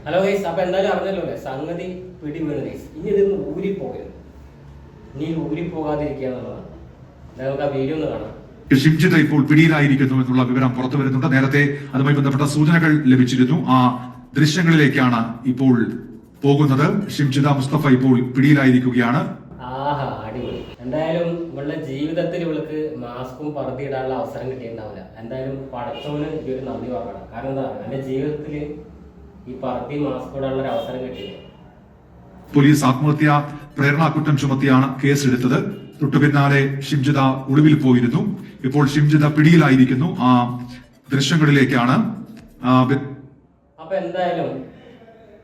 Hello guys, അപ്പൊ എന്തായാലും അറിഞ്ഞല്ലോ അല്ലേ, സംഗതി പിടി വീണ് ഗൈസ്. ഇനി ഇതൊന്ന് ഊരിപ്പോകരുത്. ഇനി ഊരിപ്പോകാതിരിക്കുക എന്നുള്ളതാണ്. നമുക്ക് ആ വീഡിയോ ഒന്ന് കാണാം. ഷിംജിത ഇപ്പോൾ പിടിയിലായിരിക്കുന്നു എന്നുള്ള വിവരം പുറത്തു വരുന്നുണ്ട്. നേരത്തെ അതുമായി ബന്ധപ്പെട്ട സൂചനകൾ ലഭിച്ചിരുന്നു. ആ ദൃശ്യങ്ങളിലേക്കാണ് ഇപ്പോൾ പോകുന്നത്. ഷിംജിത മുസ്തഫ ഇപ്പോൾ പിടിയിലായിരിക്കുകയാണ്. ആഹാ, അടിപൊളി. എന്തായാലും ഇവളുടെ ജീവിതത്തിൽ ഇവൾക്ക് മാസ്കും പറത്തിയിടാനുള്ള അവസരം കിട്ടിയിട്ടുണ്ടാവില്ല. എന്തായാലും പടച്ചോന് ഈ ഒരു നന്ദി പറയണം. കാരണം എന്താ, എന്റെ ജീവിതത്തിൽ ഈ പറത്തി മാസ്ക് ഇടാനുള്ള ഒരു അവസരം കിട്ടിയില്ല. പോലീസ് ആത്മഹത്യാ പ്രേരണാ കുറ്റം ചുമത്തിയാണ് കേസെടുത്തത്. തൊട്ടു പിന്നാലെ ഷിംജിത ഒളിവിൽ പോയിരുന്നു. ഇപ്പോൾ ഷിംജിത പിടിയിലായിരിക്കുന്നു. ആ ദൃശ്യങ്ങളിലേക്കാണ്. അപ്പൊ എന്തായാലും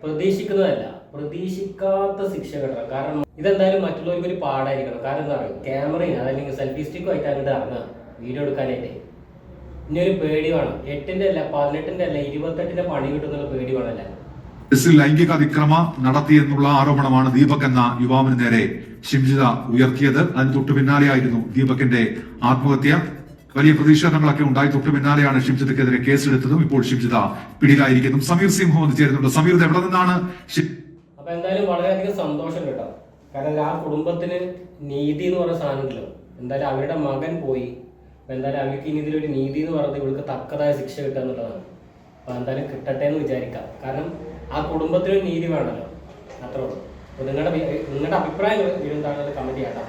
പ്രതീക്ഷിക്കുന്നതല്ല, പ്രതീക്ഷിക്കാത്ത ശിക്ഷ കിട്ടണം. കാരണം ഇതെന്തായാലും മറ്റുള്ളവർക്ക് ഒരു പാടായിരിക്കണം. കാരണം എന്താ പറയുക, ക്യാമറയും അതല്ലെങ്കിൽ സെൽഫി സ്റ്റിക്കും ആയിട്ട് അങ്ങോട്ട് ഇറങ്ങുക വീഡിയോ എടുക്കാനായിട്ട്. ഇനി ഒരു പേടി വേണം. 8ന്റെ അല്ല, 18ന്റെ അല്ല, 28ന്റെ പണി കിട്ടുന്നുള്ള പേടി വേണമല്ല. ലൈംഗിക അതിക്രമ നടത്തിയെന്നുള്ള ആരോപണമാണ് ദീപക് എന്ന യുവാവിന് നേരെ ഷിംജിത ഉയർത്തിയത്. അതിന് തൊട്ടു പിന്നാലെയായിരുന്നു ദീപകിന്റെ ആത്മഹത്യ. വലിയ പ്രതിഷേധങ്ങളൊക്കെ ഉണ്ടായി. തൊട്ടു പിന്നാലെയാണ് ഷിംജിതക്കെതിരെ കേസെടുത്തതും. ഇപ്പോൾ ഷിംജിത പിടിയിലായിരിക്കുന്നു. സമീർ സിംഹ വന്ന് ചേരുന്നുണ്ട്. സമീർ, ഇത് എവിടെ നിന്നാണ്? അപ്പൊ എന്തായാലും വളരെയധികം സന്തോഷം കേട്ടോ. കാരണം ആ കുടുംബത്തിന് നീതി എന്ന് പറഞ്ഞ സാധനമല്ലോ. എന്തായാലും അവരുടെ മകൻ പോയി. അപ്പൊ എന്തായാലും അവർക്ക് ഇനി ഇതിലൊരു നീതി എന്ന് പറയുന്നത് ഇവൾക്ക് തക്കതായ ശിക്ഷ കിട്ടുക എന്നുള്ളതാണ്. അപ്പൊ എന്തായാലും കിട്ടട്ടെ എന്ന് വിചാരിക്കാം. കാരണം ആ കുടുംബത്തിനൊരു നീതി വേണമല്ലോ, അത്രേ ഉള്ളൂ. അപ്പൊ നിങ്ങളുടെ അഭിപ്രായങ്ങൾ എന്താണ് കമന്റ് ചെയ്യാം.